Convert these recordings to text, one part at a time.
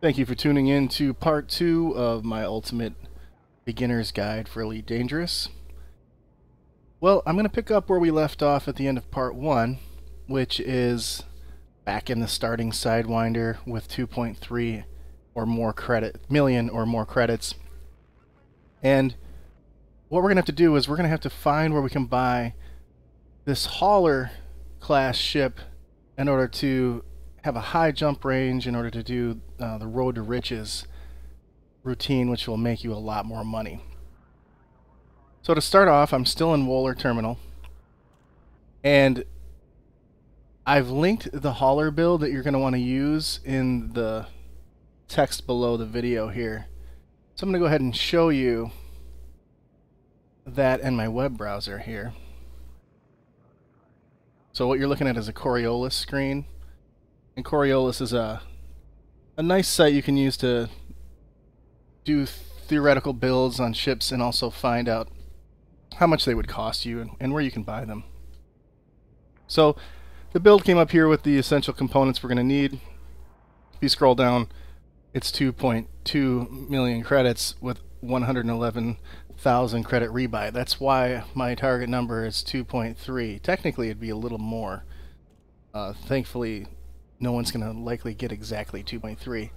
Thank you for tuning in to part 2 of my ultimate beginner's guide for Elite Dangerous. Well, I'm going to pick up where we left off at the end of part 1, which is back in the starting Sidewinder with 2.3 or more million or more credits. And what we're going to have to do is we're going to have to find where we can buy this hauler class ship in order to have a high jump range, in order to do the Road to Riches routine, which will make you a lot more money. So to start off, I'm still in Wohler Terminal, and I've linked the hauler build that you're going to want to use in the text below the video here. So I'm going to go ahead and show you that in my web browser here. So what you're looking at is a Coriolis screen, and Coriolis is a nice site you can use to do theoretical builds on ships and also find out how much they would cost you and where you can buy them. So the build came up here with the essential components we're going to need. If you scroll down, it's 2.2 million credits with 111,000 credit rebuy. That's why my target number is 2.3. Technically it'd be a little more. Thankfully no one's going to likely get exactly 2.3. You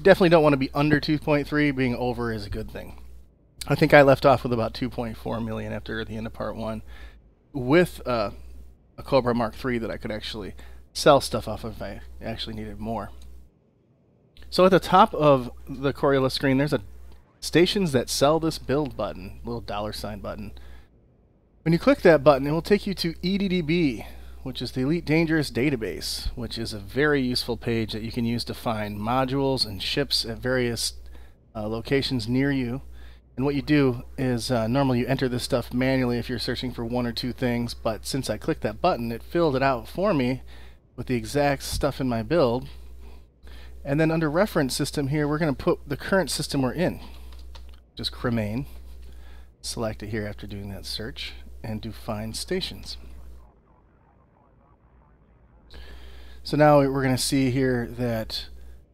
definitely don't want to be under 2.3. Being over is a good thing. I think I left off with about 2.4 million after the end of part 1 with a Cobra Mark III that I could actually sell stuff off if I actually needed more. So at the top of the Coriolis screen, there's a stations that sell this build button, little $ button. When you click that button, it will take you to EDDB, which is the Elite Dangerous Database, which is a very useful page that you can use to find modules and ships at various locations near you. And what you do is normally you enter this stuff manually if you're searching for one or two things, but since I clicked that button, it filled it out for me with the exact stuff in my build. And then under reference system here, we're going to put the current system we're in. Just Cremain. Select it here after doing that search and do find stations. So now we're going to see here that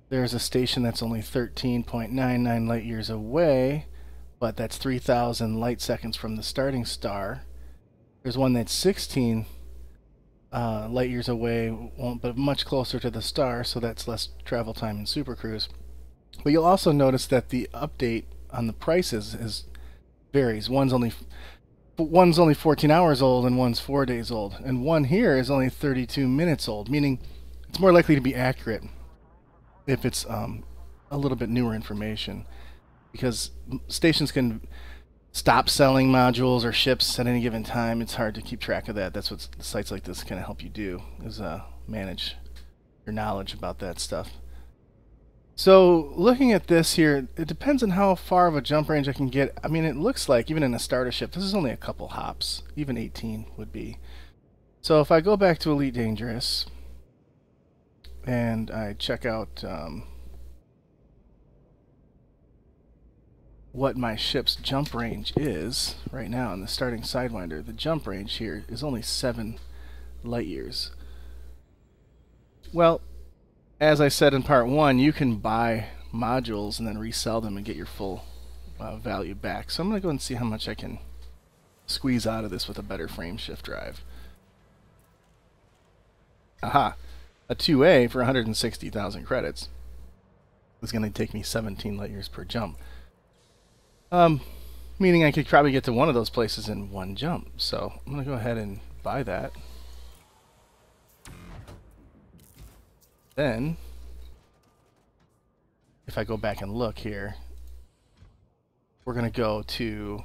there's a station that's only 13.99 light years away, but that's 3,000 light seconds from the starting star. There's one that's 16 light years away, but much closer to the star, so that's less travel time in Super Cruise. But you'll also notice that the update on the prices varies. One's only 14 hours old and one's 4 days old, and one here is only 32 minutes old, meaning it's more likely to be accurate if it's a little bit newer information, because stations can stop selling modules or ships at any given time. It's hard to keep track of that. That's what sites like this kind of help you do, is manage your knowledge about that stuff. So looking at this here, it depends on how far of a jump range I can get. I mean, it looks like even in a starter ship, this is only a couple hops. Even 18 would be. So if I go back to Elite Dangerous and I check out what my ship's jump range is right now in the starting Sidewinder, the jump range here is only 7 light years. Well, as I said in part 1, you can buy modules and then resell them and get your full value back. So I'm going to go and see how much I can squeeze out of this with a better frame shift drive. Aha! A 2A for 160,000 credits is going to take me 17 light years per jump. Meaning I could probably get to one of those places in one jump. So I'm going to go ahead and buy that. Then, if I go back and look here, we're going to go to,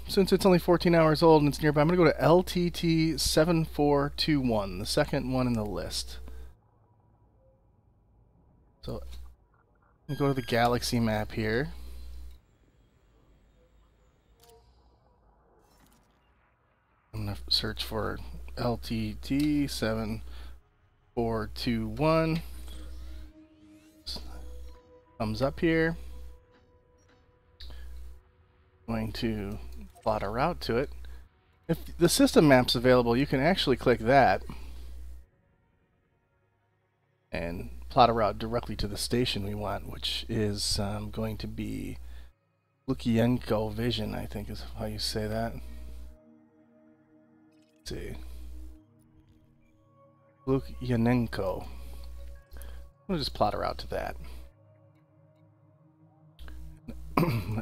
since it's only 14 hours old and it's nearby, I'm going to go to LTT 7421, the second one in the list. So, I'm going to go to the galaxy map here. I'm going to search for LTT 7421. Thumbs up here. Going to plot a route to it. If the system map's available, you can actually click that and plot a route directly to the station we want, which is going to be Lukyanenko Vision, I think is how you say that. Let's see. Lukyanenko. We'll just plot a route to that.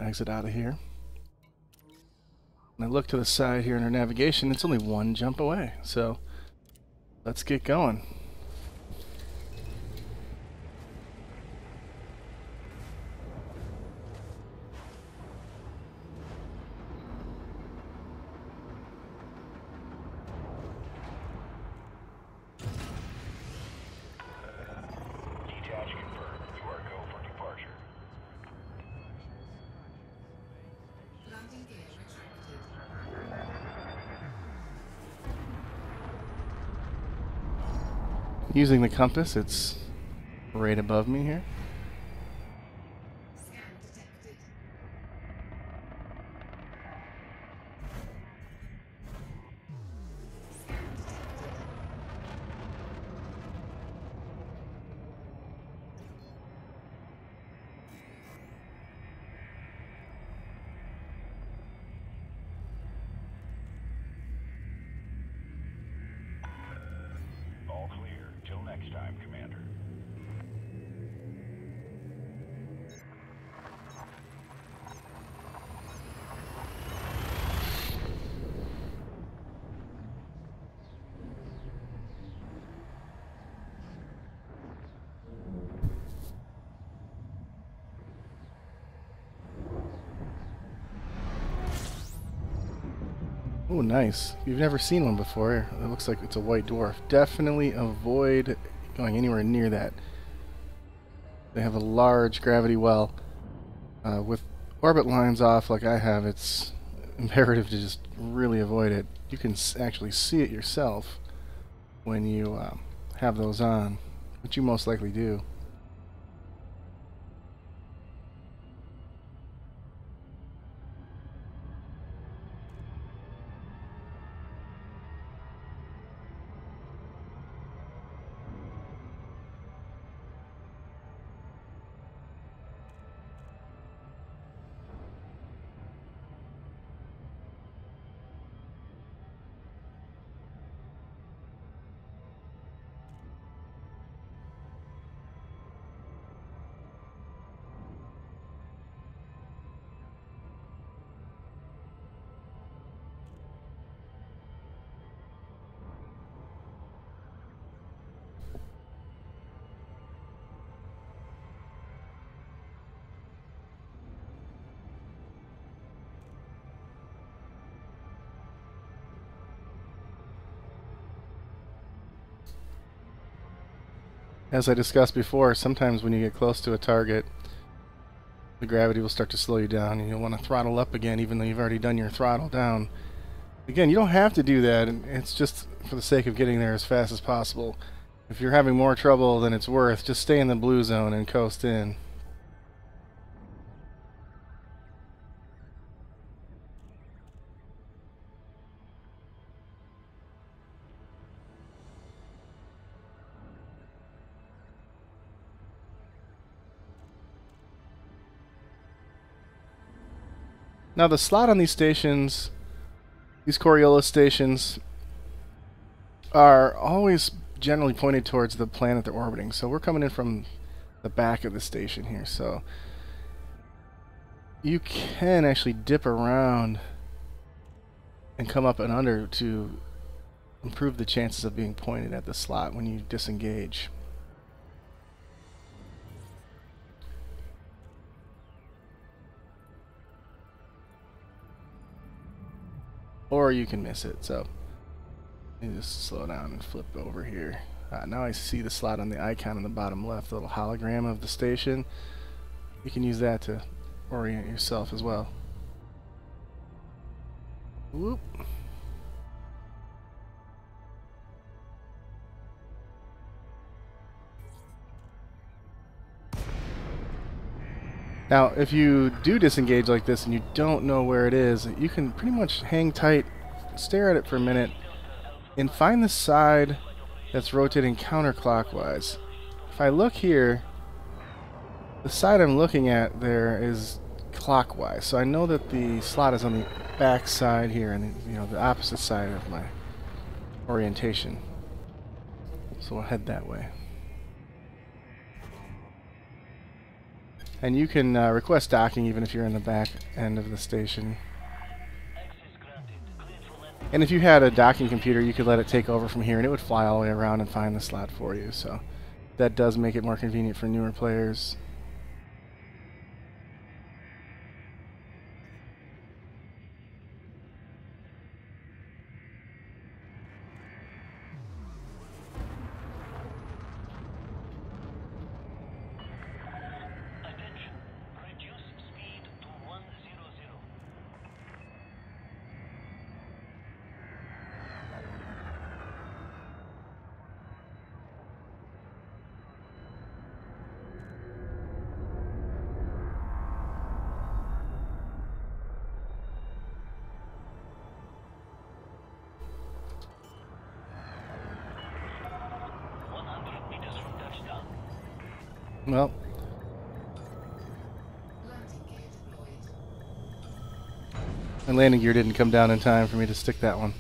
Exit out of here. And I look to the side here in our navigation, it's only one jump away. So let's get going. Using the compass, it's right above me here. Scan detected. Scan detected. All clear. Till next time, Commander. Oh, nice. If you've never seen one before, it looks like it's a white dwarf. Definitely avoid going anywhere near that. They have a large gravity well. With orbit lines off like I have, it's imperative to just really avoid it. You can actually see it yourself when you have those on, which you most likely do. As I discussed before, sometimes when you get close to a target, the gravity will start to slow you down and you'll want to throttle up again even though you've already done your throttle down. Again, you don't have to do that, and it's just for the sake of getting there as fast as possible. If you're having more trouble than it's worth, just stay in the blue zone and coast in. Now the slot on these stations, these Coriolis stations, are always generally pointed towards the planet they're orbiting. So we're coming in from the back of the station here. So you can actually dip around and come up and under to improve the chances of being pointed at the slot when you disengage. Or you can miss it, so you just slow down and flip over here. Now I see the slot on the icon on the bottom left, the little hologram of the station. You can use that to orient yourself as well. Whoop. Now, if you do disengage like this and you don't know where it is, you can pretty much hang tight, stare at it for a minute, and find the side that's rotating counterclockwise. if I look here, the side I'm looking at there is clockwise, so I know that the slot is on the back side here, and the opposite side of my orientation. So we'll head that way. And you can request docking even if you're in the back end of the station. And if you had a docking computer, you could let it take over from here, and it would fly all the way around and find the slot for you. So that does make it more convenient for newer players. Well, my landing gear didn't come down in time for me to stick that one.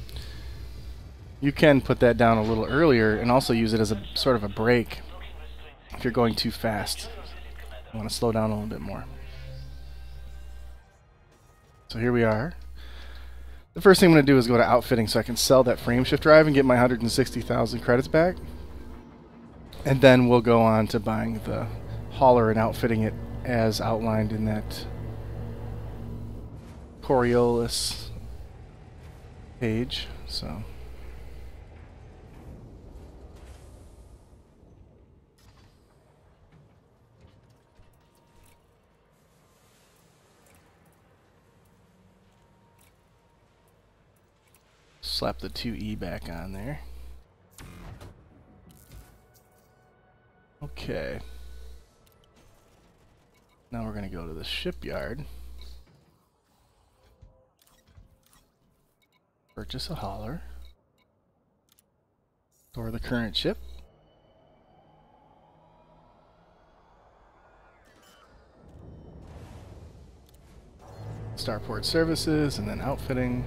You can put that down a little earlier and also use it as a sort of a brake if you're going too fast. You want to slow down a little bit more. So here we are. The first thing I'm going to do is go to outfitting so I can sell that frameshift drive and get my 160,000 credits back. And then we'll go on to buying the hauler and outfitting it as outlined in that Coriolis page. So slap the 2E back on there. Okay. Now we're going to go to the shipyard. Purchase a hauler. Store the current ship. Starport services and then outfitting.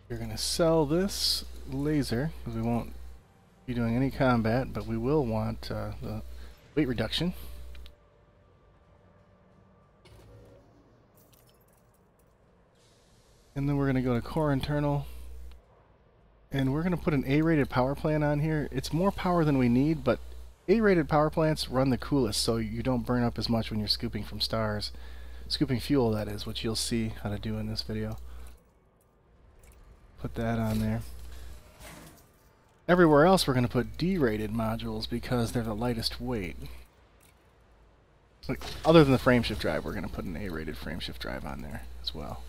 You're going to sell this laser, because we won't be doing any combat, but we will want the weight reduction. And then we're going to go to core internal, and we're going to put an A-rated power plant on here. It's more power than we need, but A-rated power plants run the coolest, so you don't burn up as much when you're scooping from stars. Scooping fuel, that is, which you'll see how to do in this video. Put that on there. Everywhere else we're going to put D-rated modules because they're the lightest weight. Like, other than the frameshift drive, we're going to put an A-rated frameshift drive on there as well.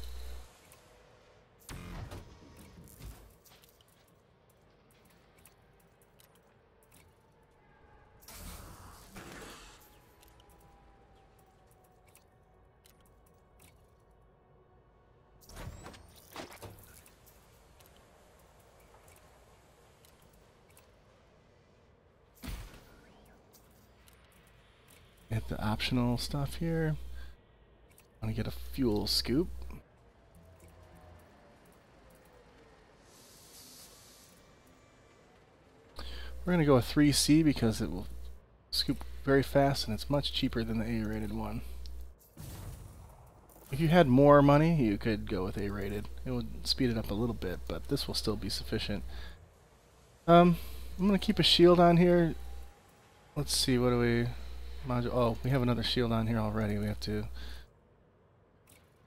Hit the optional stuff here. I want to get a fuel scoop. We're going to go with 3C because it will scoop very fast and it's much cheaper than the A-rated one. If you had more money, you could go with A-rated. It would speed it up a little bit, but this will still be sufficient. I'm going to keep a shield on here. Let's see, what do we... Module. Oh, we have another shield on here already. We have to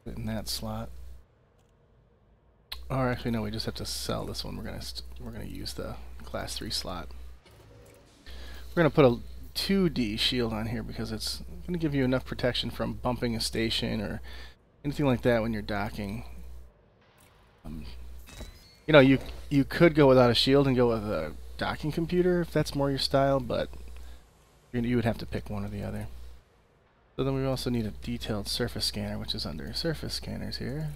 put it in that slot. Or actually, no, we just have to sell this one. We're gonna use the class 3 slot. We're gonna put a 2D shield on here because it's gonna give you enough protection from bumping a station or anything like that when you're docking. You know, you could go without a shield and go with a docking computer if that's more your style, but you would have to pick one or the other. So then we also need a detailed surface scanner, which is under surface scanners here.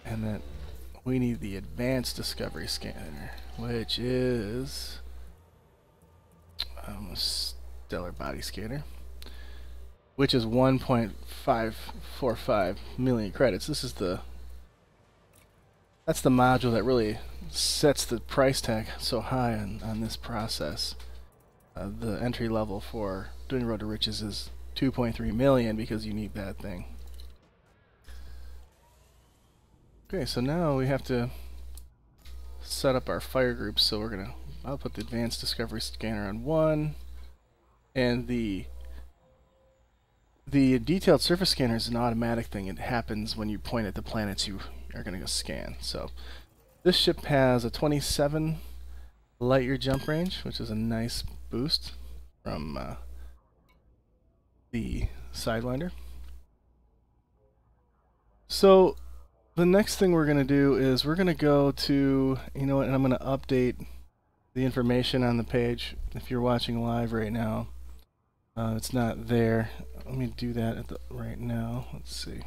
And then we need the advanced discovery scanner, which is a stellar body scanner, which is 1.545 million credits. This is that's the module that really sets the price tag so high on this process. The entry level for doing Road to Riches is 2.3 million because you need that thing. Okay, so now we have to set up our fire groups. So I'll put the advanced discovery scanner on 1, and the detailed surface scanner is an automatic thing. It happens when you point at the planets you are going to go scan. So this ship has a 27 light year jump range, which is a nice boost from the Sidewinder. So the next thing we're going to do is we're going to go to, you know what, and I'm going to update the information on the page. If you're watching live right now, it's not there. Let me do that right now. Let's see.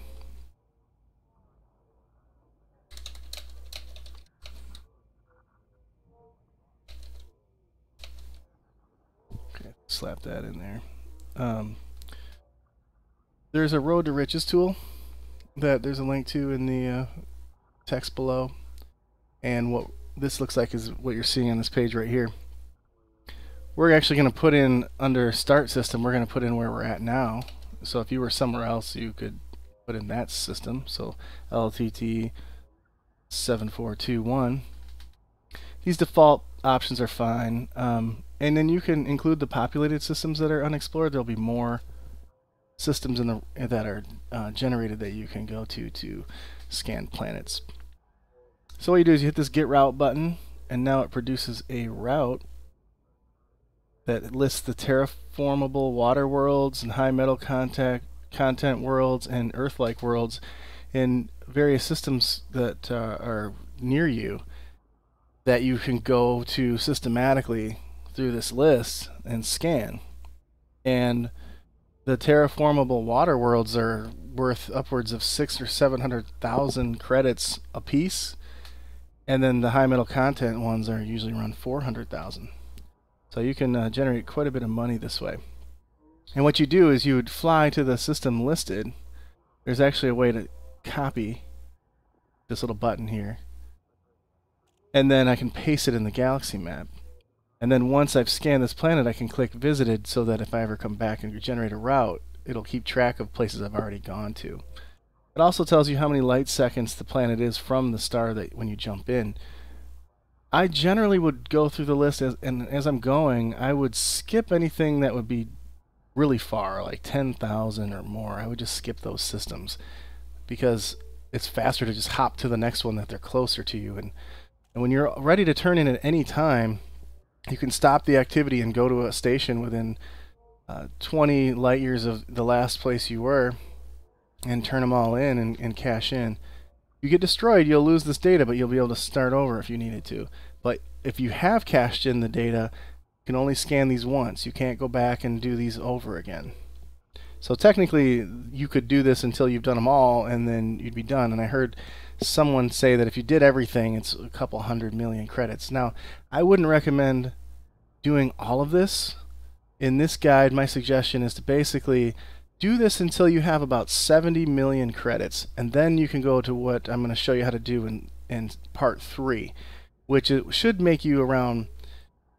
Okay, slap that in there. There's a Road to Riches tool that there's a link to in the text below, and what this looks like is what you're seeing on this page right here. We're actually going to put in, under start system, we're going to put in where we're at now. So if you were somewhere else, you could put in that system. So LTT 7421. These default options are fine, and then you can include the populated systems that are unexplored. There'll be more systems that are generated that you can go to scan planets. So what you do is you hit this Get Route button, and now it produces a route that lists the terraformable water worlds and high metal content worlds and Earth-like worlds in various systems that are near you that you can go to systematically through this list and scan. And the terraformable water worlds are worth upwards of 600,000 or 700,000 credits a piece, and then the high metal content ones are usually around 400,000. So you can generate quite a bit of money this way. And what you do is you would fly to the system listed. There's actually a way to copy this little button here, and then I can paste it in the galaxy map. And then once I've scanned this planet, I can click Visited, so that if I ever come back and generate a route, it'll keep track of places I've already gone to. It also tells you how many light seconds the planet is from the star that when you jump in. I generally would go through the list, and as I'm going, I would skip anything that would be really far, like 10,000 or more. I would just skip those systems because it's faster to just hop to the next one that they're closer to you. And when you're ready to turn in at any time, you can stop the activity and go to a station within 20 light years of the last place you were and turn them all in and cash in. You get destroyed, you'll lose this data, but you'll be able to start over if you needed to. But if you have cashed in the data, you can only scan these once. You can't go back and do these over again. So technically, you could do this until you've done them all, and then you'd be done. And I heard someone say that if you did everything, it's a couple 100 million credits. Now, I wouldn't recommend doing all of this. In this guide, my suggestion is to basically do this until you have about 70 million credits, and then you can go to what I'm going to show you how to do in part 3, which it should make you around,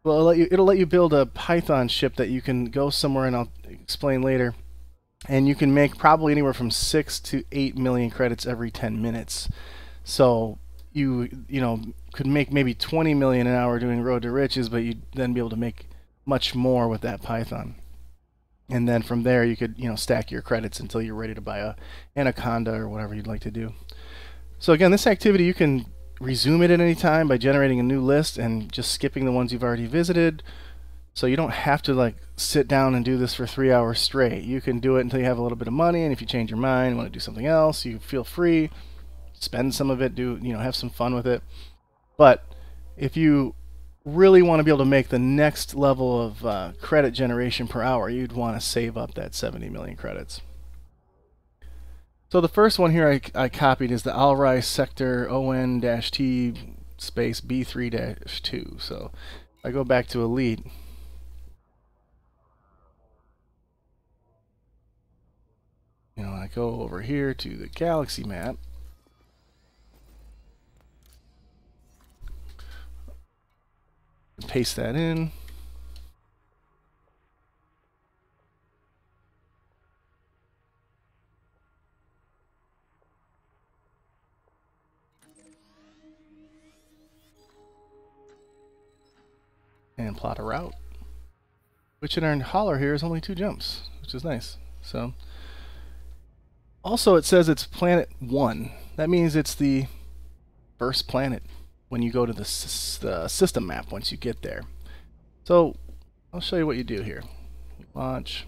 well, it'll let you build a Python ship that you can go somewhere, and I'll explain later, and you can make probably anywhere from 6 to 8 million credits every 10 minutes. So you know could make maybe 20 million an hour doing Road to Riches, but you'd then be able to make much more with that Python. And then from there, you could stack your credits until you're ready to buy a Anaconda or whatever you'd like to do. So again, this activity, you can resume it at any time by generating a new list and just skipping the ones you've already visited. So you don't have to sit down and do this for 3 hours straight. You can do it until you have a little bit of money, and if you change your mind, want to do something else, you feel free. Spend some of it, have some fun with it. But if you really want to be able to make the next level of credit generation per hour, you'd want to save up that 70 million credits. So the first one here I copied is the Alrice sector ON-T space B3-2. So if I go back to Elite, I go over here to the galaxy map. Paste that in. And plot a route. Which in our holler here is only 2 jumps, which is nice. So also it says it's planet 1. That means it's the first planet when you go to the system map once you get there. So I'll show you what you do here. Launch.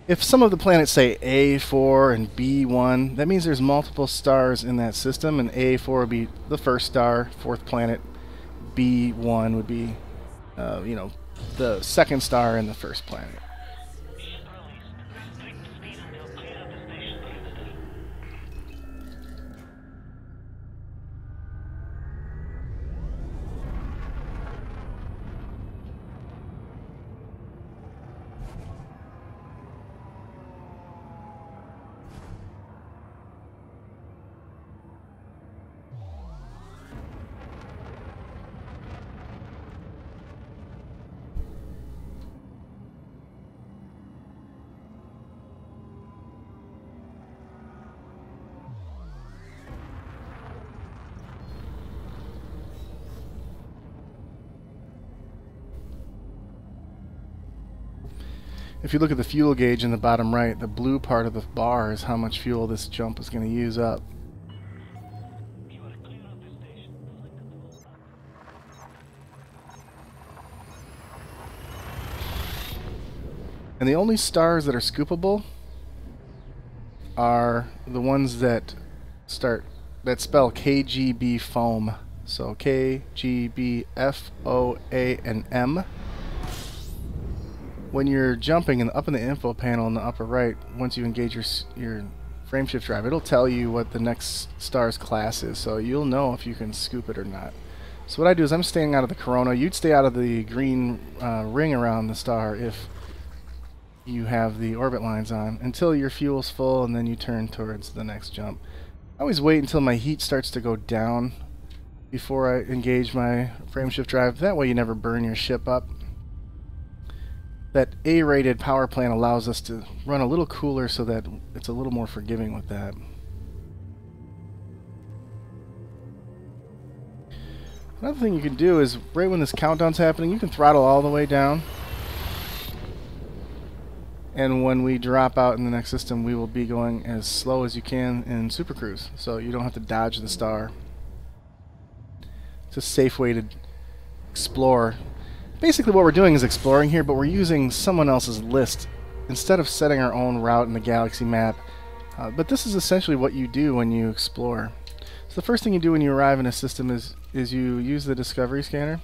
If some of the planets say A4 and B1, that means there's multiple stars in that system, and A4 would be the first star, 4th planet. B1 would be, the second star and the first planet. If you look at the fuel gauge in the bottom right, the blue part of the bar is how much fuel this jump is going to use up. And the only stars that are scoopable are the ones that spell KGB foam. So KGB FOA and M. When you're jumping and up in the info panel in the upper right, once you engage your frameshift drive, it'll tell you what the next star's class is, so you'll know if you can scoop it or not. So what I do is I'm staying out of the corona. You'd stay out of the green ring around the star if you have the orbit lines on until your fuel's full, and then you turn towards the next jump. I always wait until my heat starts to go down before I engage my frameshift drive. That way you never burn your ship up. That A-rated power plant allows us to run a little cooler so that it's a little more forgiving with that. Another thing you can do is, right when this countdown's happening, you can throttle all the way down. And when we drop out in the next system, we will be going as slow as you can in Super Cruise, so you don't have to dodge the star. It's a safe way to explore. Basically what we're doing is exploring here, but we're using someone else's list instead of setting our own route in the galaxy map. But this is essentially what you do when you explore. So the first thing you do when you arrive in a system is you use the discovery scanner.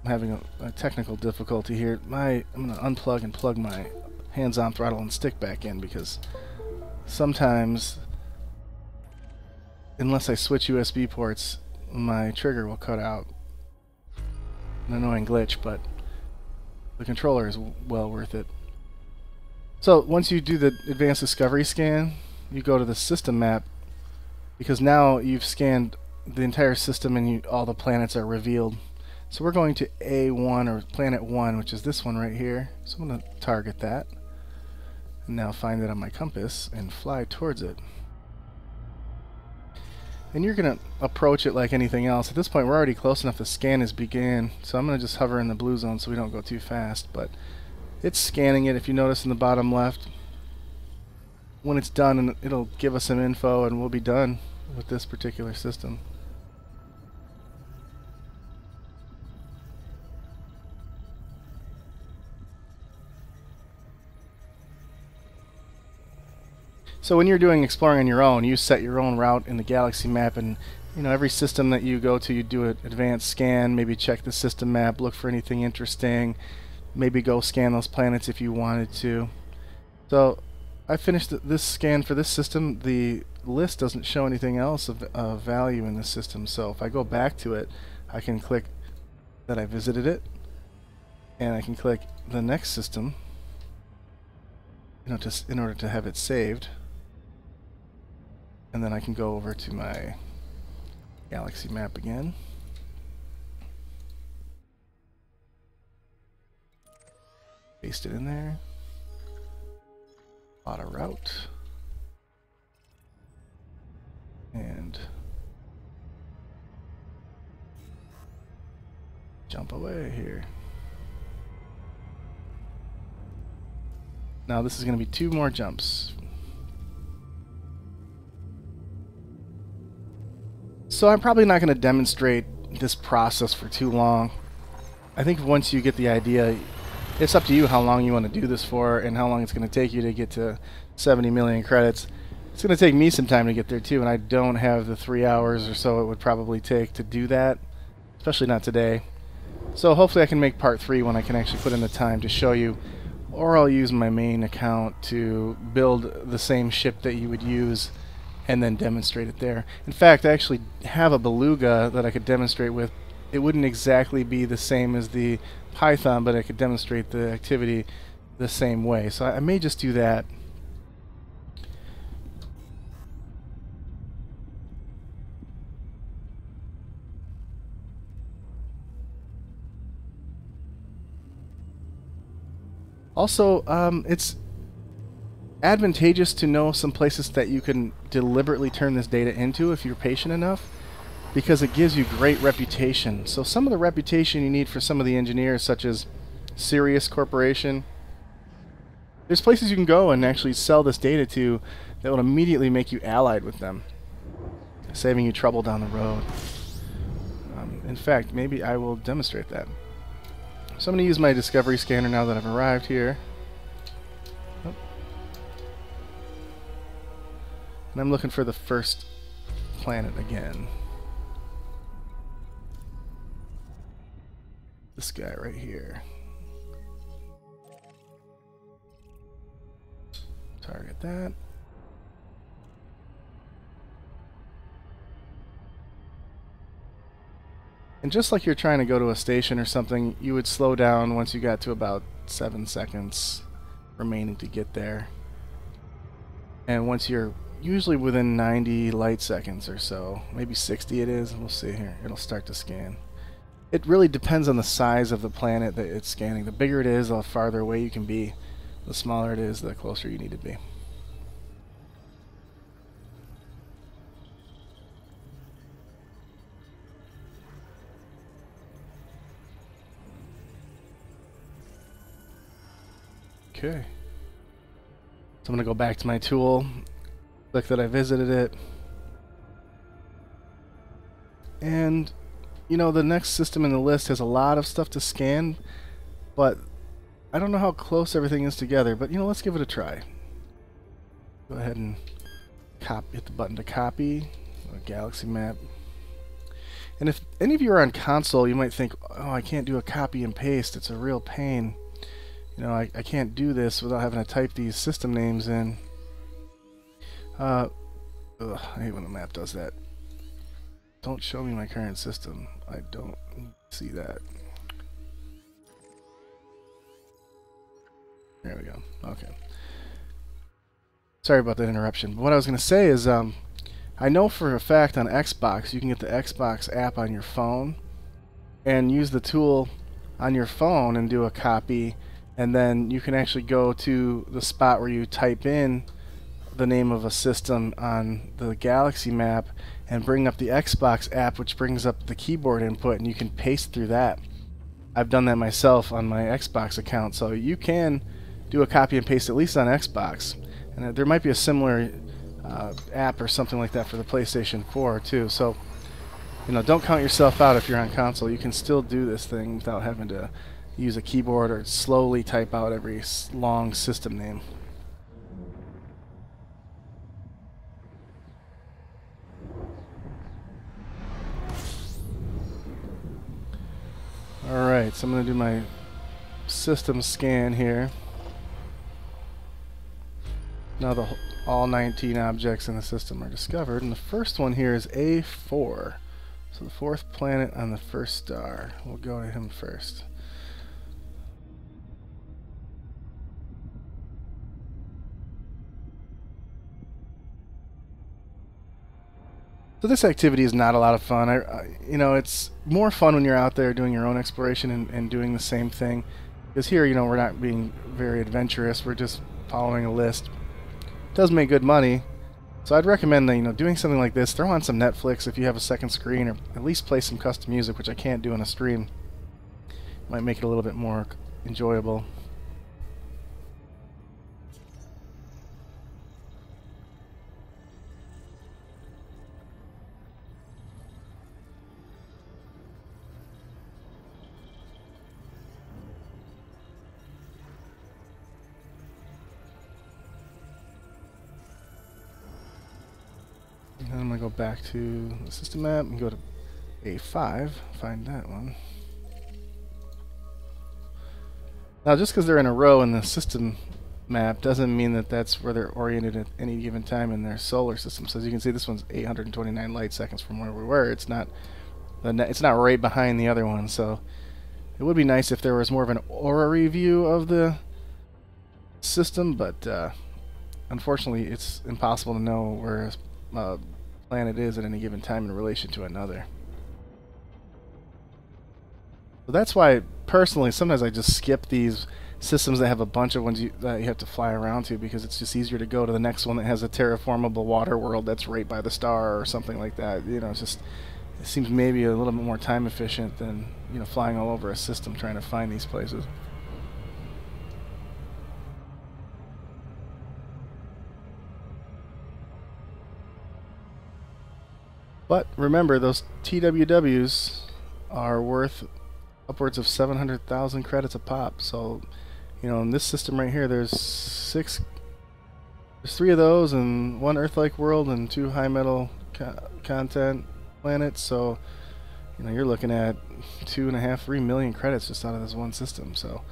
I'm having a technical difficulty here. I'm going to unplug and plug my hands-on throttle and stick back in, because sometimes, unless I switch USB ports, my trigger will cut out. An annoying glitch, but the controller is well worth it. So once you do the advanced discovery scan, you go to the system map, because now you've scanned the entire system and all the planets are revealed. So we're going to A1, or planet 1, which is this one right here. So I'm going to target that and now find it on my compass and fly towards it. And you're going to approach it like anything else. At this point, we're already close enough. The scan has begun, so I'm going to just hover in the blue zone so we don't go too fast. But it's scanning it. If you notice in the bottom left, when it's done, and it'll give us some info, and we'll be done with this particular system. So when you're doing exploring on your own, you set your own route in the galaxy map, and every system that you go to, you do an advanced scan, maybe check the system map, look for anything interesting, maybe go scan those planets if you wanted to. So I finished this scan for this system. The list doesn't show anything else of value in the system, so if I go back to it, I can click that I visited it, and I can click the next system, just in order to have it saved. And then I can go over to my galaxy map again. Paste it in there. Auto route. And jump away here. Now this is going to be 2 more jumps. So I'm probably not going to demonstrate this process for too long. I think once you get the idea, it's up to you how long you want to do this for and how long it's going to take you to get to 70 million credits. It's going to take me some time to get there too, and I don't have the 3 hours or so it would probably take to do that, especially not today. So hopefully I can make part 3 when I can actually put in the time to show you, or I'll use my main account to build the same ship that you would use and then demonstrate it there. In fact, I actually have a beluga that I could demonstrate with. It wouldn't exactly be the same as the Python, but I could demonstrate the activity the same way. So I may just do that. Also, it's advantageous to know some places that you can deliberately turn this data into if you're patient enough, because it gives you great reputation. So some of the reputation you need for some of the engineers, such as Sirius Corporation, there's places you can go and actually sell this data to that will immediately make you allied with them, saving you trouble down the road. In fact, maybe I will demonstrate that. So I'm going to use my discovery scanner now that I've arrived here. And I'm looking for the first planet again. This guy right here. Target that. And just like you're trying to go to a station or something, you would slow down once you got to about 7 seconds remaining to get there. And once you're usually within 90 light seconds or so, maybe 60 it is, we'll see here, it'll start to scan. It really depends on the size of the planet that it's scanning. The bigger it is, the farther away you can be. The smaller it is, the closer you need to be. Okay. So I'm going to go back to my tool, click that I visited it, and the next system in the list has a lot of stuff to scan, but I don't know how close everything is together, but let's give it a try. Go ahead and hit the button to copy a galaxy map. And if any of you are on console, you might think, oh, I can't do a copy and paste, it's a real pain. I can't do this without having to type these system names in. I hate when the map does that. Don't show me my current system. I don't see that. There we go. Okay. Sorry about that interruption. But what I was going to say is, I know for a fact on Xbox, you can get the Xbox app on your phone and use the tool on your phone and do a copy, and then you can actually go to the spot where you type in the name of a system on the galaxy map and bring up the Xbox app, which brings up the keyboard input, and you can paste through that. I've done that myself on my Xbox account, so you can do a copy and paste at least on Xbox. And there might be a similar app or something like that for the PlayStation 4 too. So don't count yourself out if you're on console. You can still do this thing without having to use a keyboard or slowly type out every long system name. Alright, so I'm going to do my system scan here. Now all 19 objects in the system are discovered, and the first one here is A4. So the fourth planet on the first star. We'll go to him first. So this activity is not a lot of fun. You know, it's more fun when you're out there doing your own exploration and doing the same thing. Because here, you know, we're not being very adventurous. We're just following a list. It does make good money. So I'd recommend that, you know, doing something like this, throw on some Netflix if you have a second screen, or at least play some custom music, which I can't do on a stream. Might make it a little bit more enjoyable. And I'm going to go back to the system map and go to A5, find that one. Now, just because they're in a row in the system map doesn't mean that that's where they're oriented at any given time in their solar system. So as you can see, this one's 829 light seconds from where we were. It's not right behind the other one. So it would be nice if there was more of an orrery view of the system, but unfortunately, it's impossible to know where a planet is at any given time in relation to another. So that's why, personally, sometimes I just skip these systems that have a bunch of ones that you have to fly around to, because it's just easier to go to the next one that has a terraformable water world that's right by the star or something like that. You know, it's just, it seems maybe a little bit more time efficient than, you know, flying all over a system trying to find these places. But remember, those TWWs are worth upwards of 700,000 credits a pop. So, you know, in this system right here, there's 3 of those, and 1 Earth-like world, and 2 high metal content planets. So, you know, you're looking at 2.5, 3 million credits just out of this one system. So,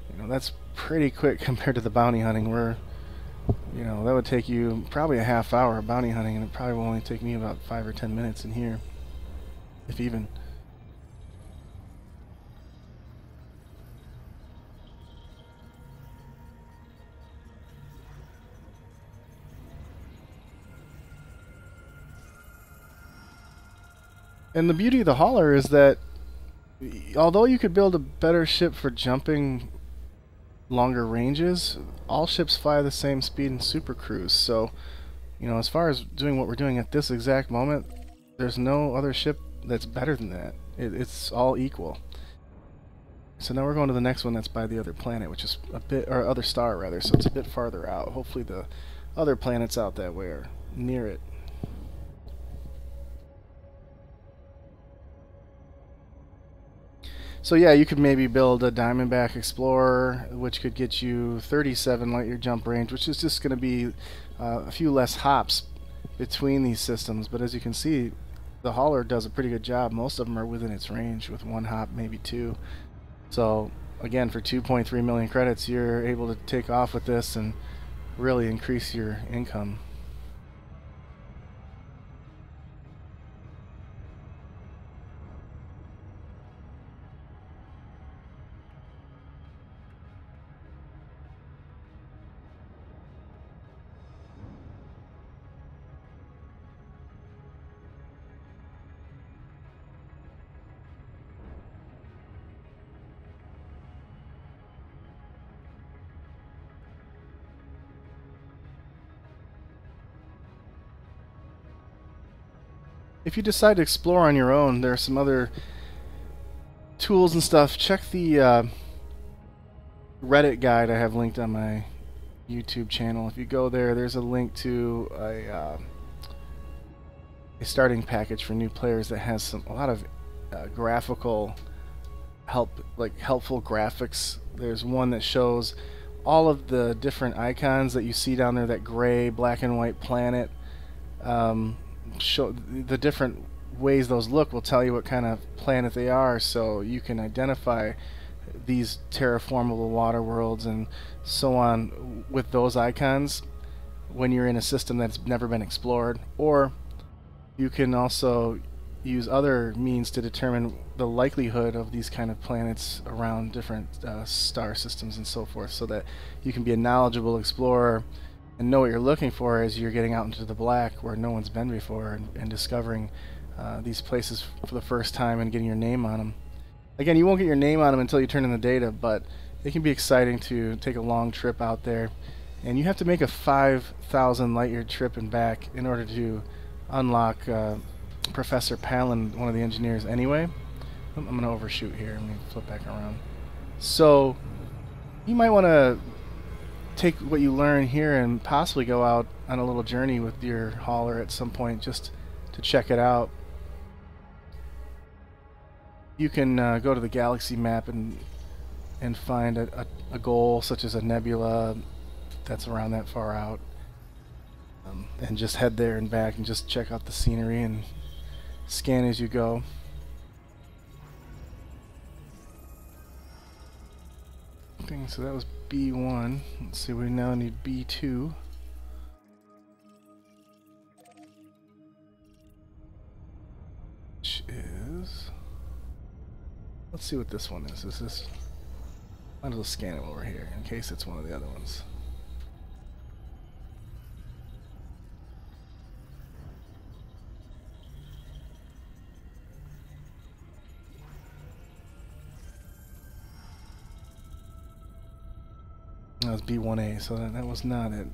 you know, that's pretty quick compared to the bounty hunting, where, you know, that would take you probably a half hour of bounty hunting, and it probably will only take me about 5 or 10 minutes in here, if even. And the beauty of the hauler is that, although you could build a better ship for jumping longer ranges, all ships fly the same speed in super cruise. So, you know, as far as doing what we're doing at this exact moment, there's no other ship that's better than that. It's all equal. So now we're going to the next one that's by the other planet, which is a bit, or other star rather, so it's a bit farther out. Hopefully the other planets out that way are near it. So yeah, you could maybe build a Diamondback Explorer, which could get you 37 light year jump range, which is just going to be a few less hops between these systems. But as you can see, the hauler does a pretty good job. Most of them are within its range with 1 hop, maybe 2. So again, for 2.3 million credits, you're able to take off with this and really increase your income. If you decide to explore on your own, there are some other tools and stuff. Check the Reddit guide I have linked on my YouTube channel. If you go there, there's a link to a starting package for new players that has a lot of graphical helpful graphics. There's one that shows all of the different icons that you see down there, that gray, black and white planet. Show the different ways those look will tell you what kind of planet they are, so you can identify these terraformable water worlds and so on with those icons when you're in a system that's never been explored. Or you can also use other means to determine the likelihood of these kind of planets around different star systems and so forth, so that you can be a knowledgeable explorer and know what you're looking for as you're getting out into the black where no one's been before, and discovering these places for the first time and getting your name on them. Again, you won't get your name on them until you turn in the data, but it can be exciting to take a long trip out there. And you have to make a 5,000 light year trip and back in order to unlock Professor Palin, one of the engineers, anyway. I'm going to overshoot here. Let me flip back around. So you might want to take what you learn here and possibly go out on a little journey with your hauler at some point just to check it out. You can go to the galaxy map and find a goal such as a nebula that's around that far out, and just head there and back and just check out the scenery and scan as you go. Okay, so that was B1. Let's see, we now need B2. Which is... let's see what this one is. Is this... might as well scan it over here in case it's one of the other ones. That was B1A, so that was not it.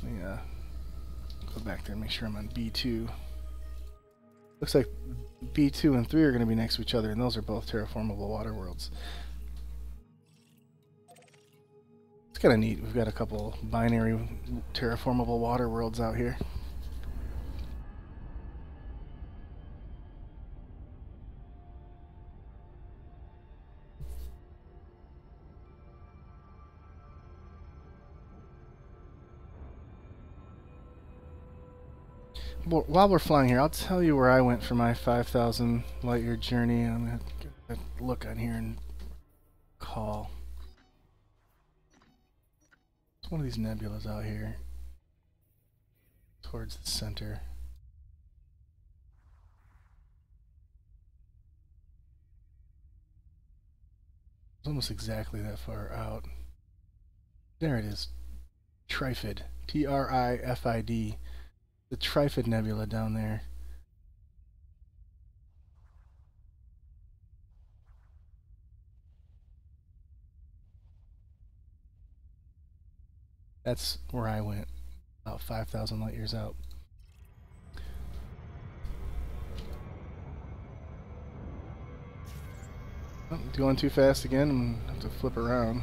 Let me go back there and make sure I'm on B2. Looks like B2 and 3 are going to be next to each other, and those are both terraformable water worlds. It's kind of neat. We've got a couple binary terraformable water worlds out here. Well, while we're flying here, I'll tell you where I went for my 5,000 light year journey. I'm going to get a look on here and call. It's one of these nebulas out here towards the center. It's almost exactly that far out. There it is. Trifid. Trifid. The Trifid Nebula down there. That's where I went, about 5,000 light years out. Oh, going too fast again. I'm going to have to flip around.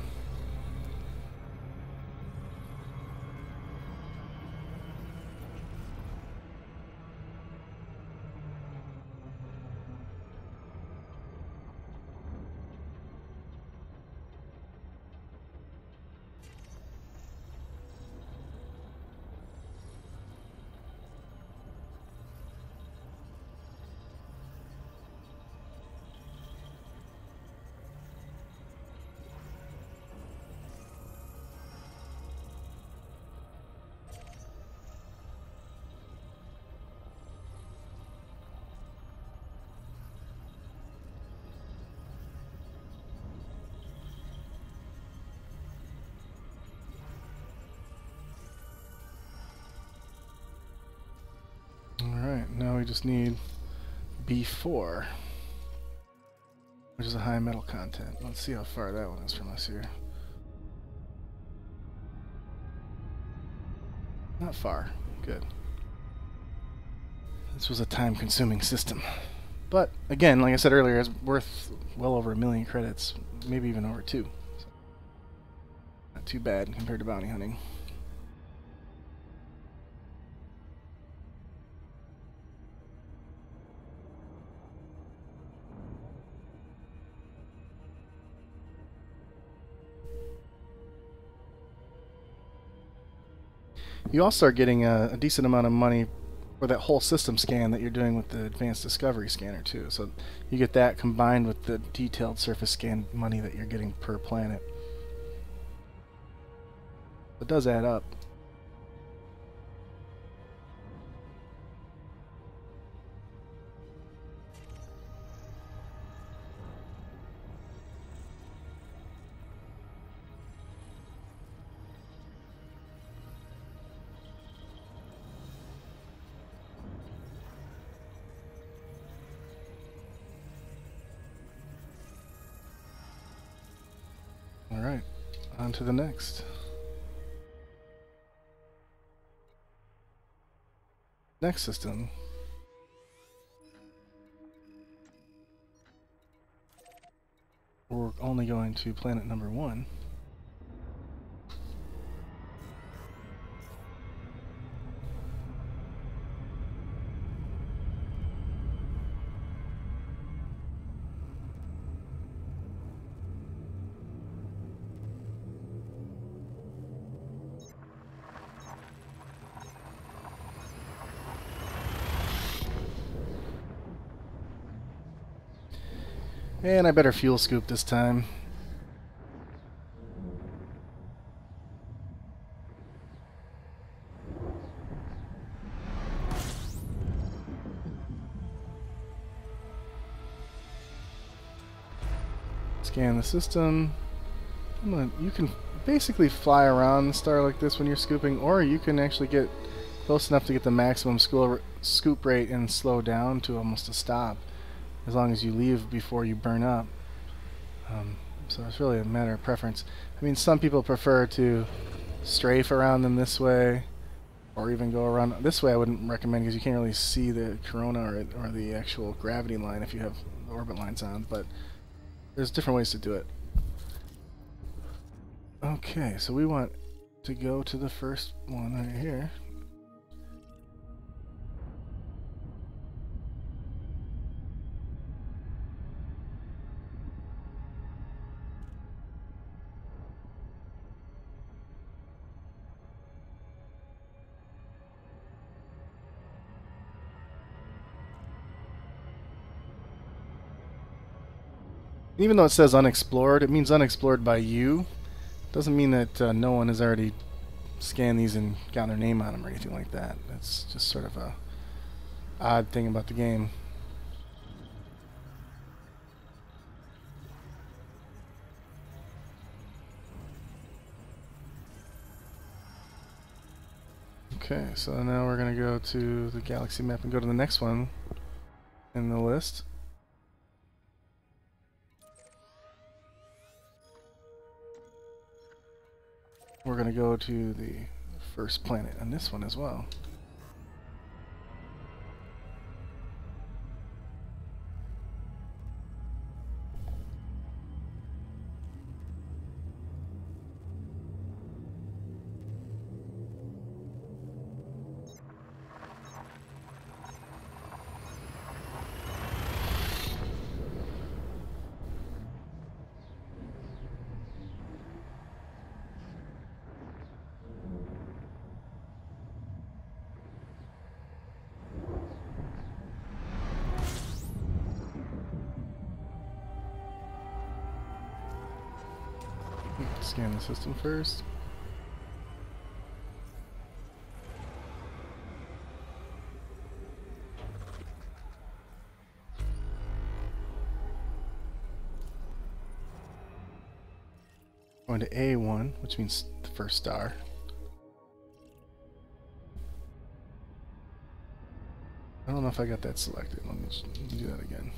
Alright, now we just need B4, which is a high metal content. Let's see how far that one is from us here. Not far. Good. This was a time-consuming system. But, again, like I said earlier, it's worth well over 1 million credits, maybe even over 2. So, not too bad compared to bounty hunting. You also are getting a decent amount of money or that whole system scan that you're doing with the Advanced Discovery Scanner too. So you get that combined with the detailed surface scan money that you're getting per planet. It does add up. Alright, on to the next. Next system. We're only going to planet number 1. And I better fuel scoop this time. Scan the system. You can basically fly around the star like this when you're scooping, or you can actually get close enough to get the maximum scoop rate and slow down to almost a stop, as long as you leave before you burn up. So it's really a matter of preference. I mean, some people prefer to strafe around them this way, or even go around this way. I wouldn't recommend, because you can't really see the corona or the actual gravity line if you have the orbit lines on, but there's different ways to do it. Okay, so we want to go to the first one right here. Even though it says unexplored, it means unexplored by you. Doesn't mean that no one has already scanned these and got their name on them or anything like that. That's just sort of a odd thing about the game. Okay, so now we're going to go to the galaxy map and go to the next one in the list. We're going to go to the first planet on this one as well. Scan the system first. Going to A1, which means the first star. I don't know if I got that selected. Let me do that again.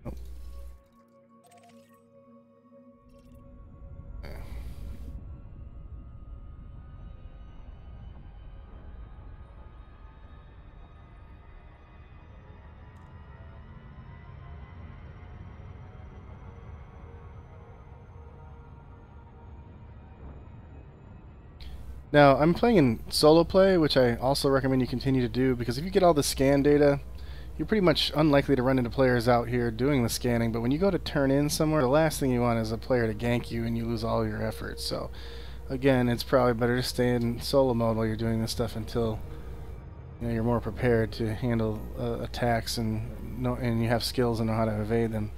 Nope. Now, I'm playing in solo play, which I also recommend you continue to do, because if you get all the scan data, you're pretty much unlikely to run into players out here doing the scanning, but when you go to turn in somewhere, the last thing you want is a player to gank you and you lose all your efforts. So, again, it's probably better to stay in solo mode while you're doing this stuff until you know, you're more prepared to handle attacks and you have skills and know how to evade them.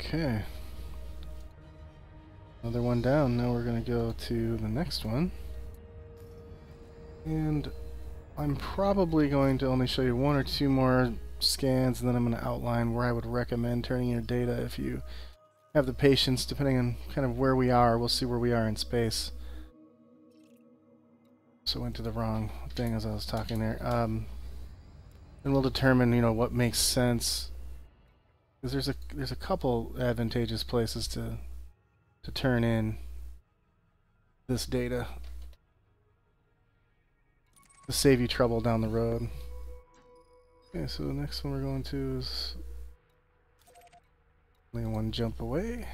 Okay. Another one down. Now we're going to go to the next one. And I'm probably going to only show you one or two more scans, and then I'm going to outline where I would recommend turning your data if you have the patience, depending on kind of where we are. We'll see where we are in space. So I went to the wrong thing as I was talking there. And we'll determine, you know, what makes sense. Because there's a couple advantageous places to turn in this data to save you trouble down the road. Okay, so the next one we're going to is only one jump away.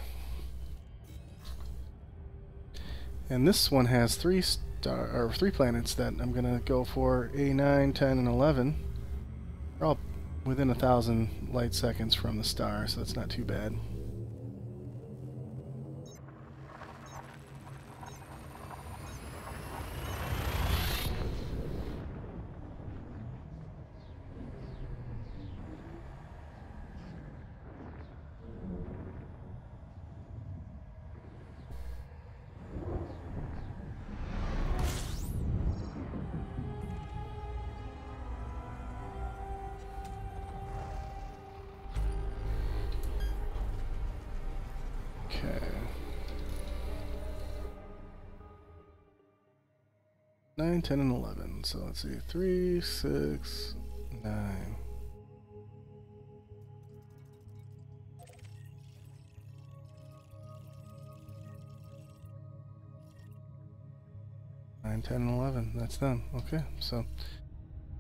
And this one has three planets that I'm gonna go for: A9, 10, and 11. They're all within 1,000 light seconds from the star, so that's not too bad. Okay. 9, 10, and 11. So let's see. 3, 6, 9. Nine, 10, and 11. That's them. Okay, so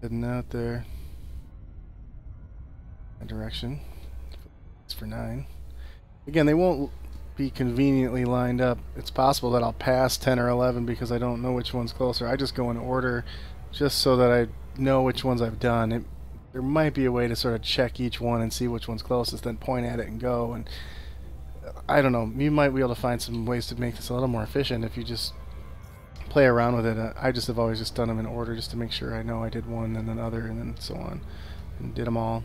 heading out there. That direction. It's for 9. Again, they won't be conveniently lined up. It's possible that I'll pass 10 or 11 because I don't know which one's closer. I just go in order just so that I know which ones I've done. There might be a way to sort of check each one and see which one's closest, then point at it and go. And I don't know, you might be able to find some ways to make this a little more efficient if you just play around with it. I just have always just done them in order just to make sure I know I did one and then another and then so on. And did them all.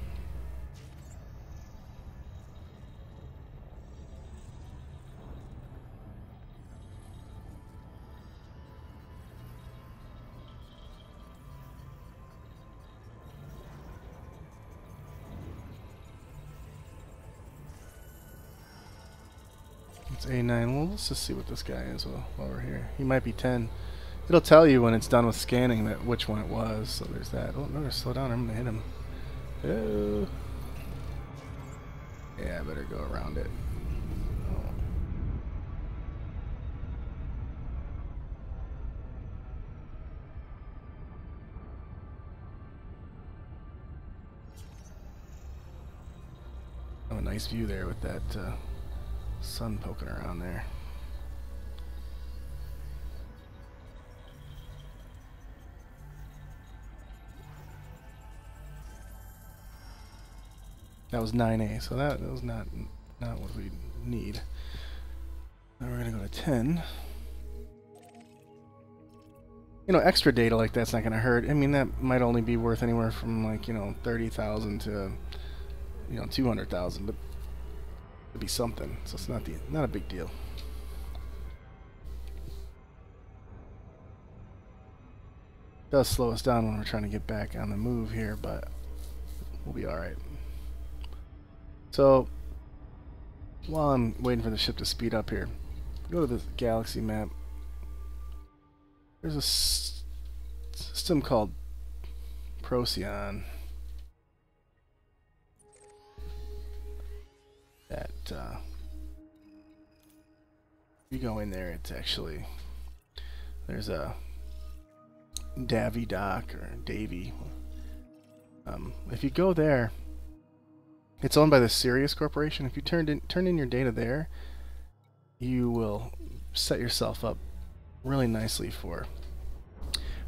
It's A9. Well, let's just see what this guy is while we're here. He might be 10. It'll tell you when it's done with scanning that which one it was. So there's that. Oh, no, slow down. I'm going to hit him. Oh. Yeah, I better go around it. Oh. Oh, a nice view there with that sun poking around there. That was 9A, so that was not what we need. Now we're gonna go to 10. You know, extra data like that's not gonna hurt. I mean, that might only be worth anywhere from, like, you know, 30,000 to, you know, 200,000, but it'd be something. So it's not a big deal. It does slow us down when we're trying to get back on the move here, but we'll be all right. So while I'm waiting for the ship to speed up here, go to the galaxy map. There's a system called Procyon that you go in there, it's actually, there's a Davy Dock or Davy. If you go there, it's owned by the Sirius Corporation. If you turn in your data there, you will set yourself up really nicely for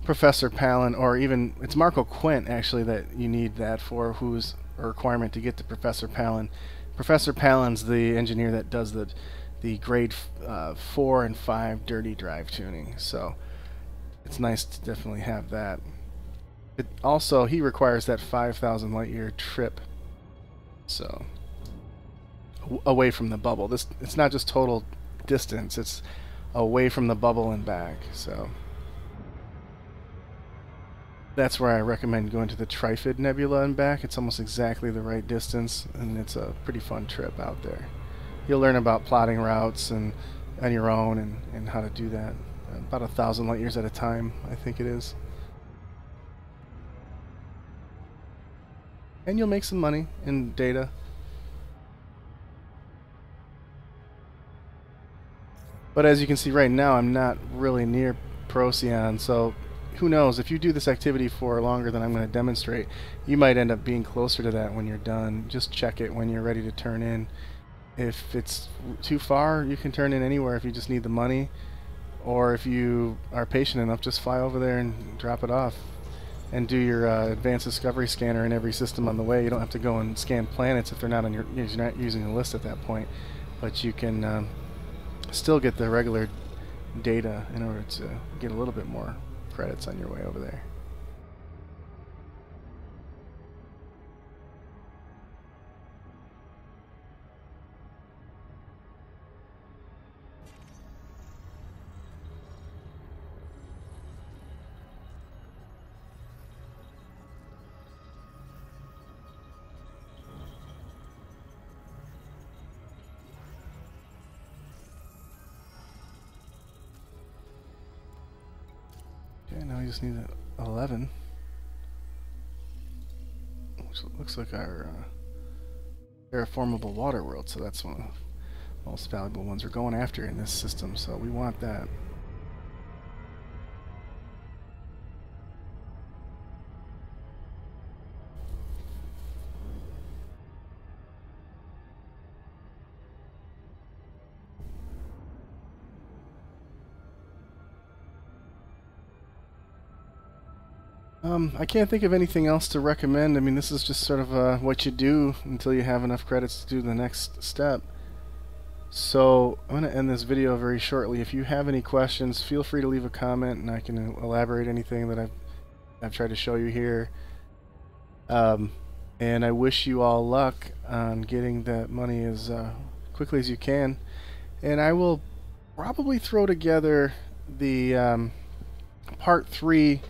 Professor Palin, or even it's Marco Quint actually that you need that for, who's a requirement to get to Professor Palin. Professor Palin's the engineer that does the grade 4 and 5 dirty drive tuning, so it's nice to definitely have that. It also, he requires that 5,000 light year trip, so away from the bubble. It's not just total distance, it's away from the bubble and back, so that's where I recommend going to the Trifid Nebula and back. It's almost exactly the right distance, and it's a pretty fun trip out there. You'll learn about plotting routes and on your own, and how to do that. About 1,000 light years at a time, I think it is. And you'll make some money in data. But as you can see right now, I'm not really near Procyon, so who knows, if you do this activity for longer than I'm going to demonstrate, you might end up being closer to that when you're done. Just check it when you're ready to turn in. If it's too far, you can turn in anywhere if you just need the money, or if you are patient enough, just fly over there and drop it off and do your advanced discovery scanner in every system on the way. You don't have to go and scan planets if they're not on your, you're not using the list at that point, but you can still get the regular data in order to get a little bit more credits on your way over there. Okay, now we just need 11, which looks like our terraformable water world, so that's one of the most valuable ones we're going after in this system, so we want that. I can't think of anything else to recommend. I mean, this is just sort of what you do until you have enough credits to do the next step. So I'm going to end this video very shortly. If you have any questions, feel free to leave a comment, and I can elaborate anything that I've tried to show you here. And I wish you all luck on getting that money as quickly as you can. And I will probably throw together the part 3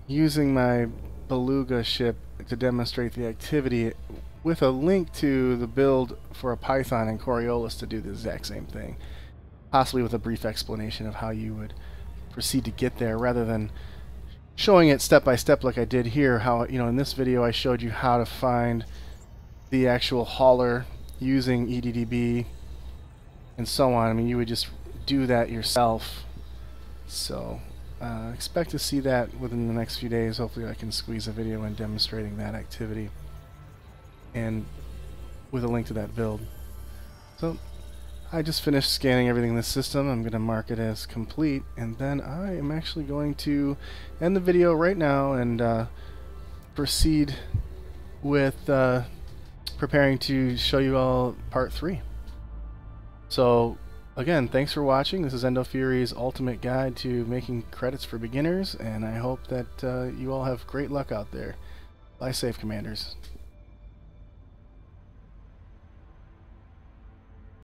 using my Beluga ship to demonstrate the activity, with a link to the build for a Python and Coriolis to do the exact same thing, possibly with a brief explanation of how you would proceed to get there, rather than showing it step by step like I did here. How, you know, in this video I showed you how to find the actual hauler using EDDB and so on. I mean, you would just do that yourself. So expect to see that within the next few days. Hopefully I can squeeze a video in demonstrating that activity and with a link to that build. So I just finished scanning everything in the system. I'm going to mark it as complete, and then I am actually going to end the video right now and proceed with preparing to show you all part 3. So again, thanks for watching. This is EndoFury's ultimate guide to making credits for beginners, and I hope that you all have great luck out there. Fly safe, Commanders.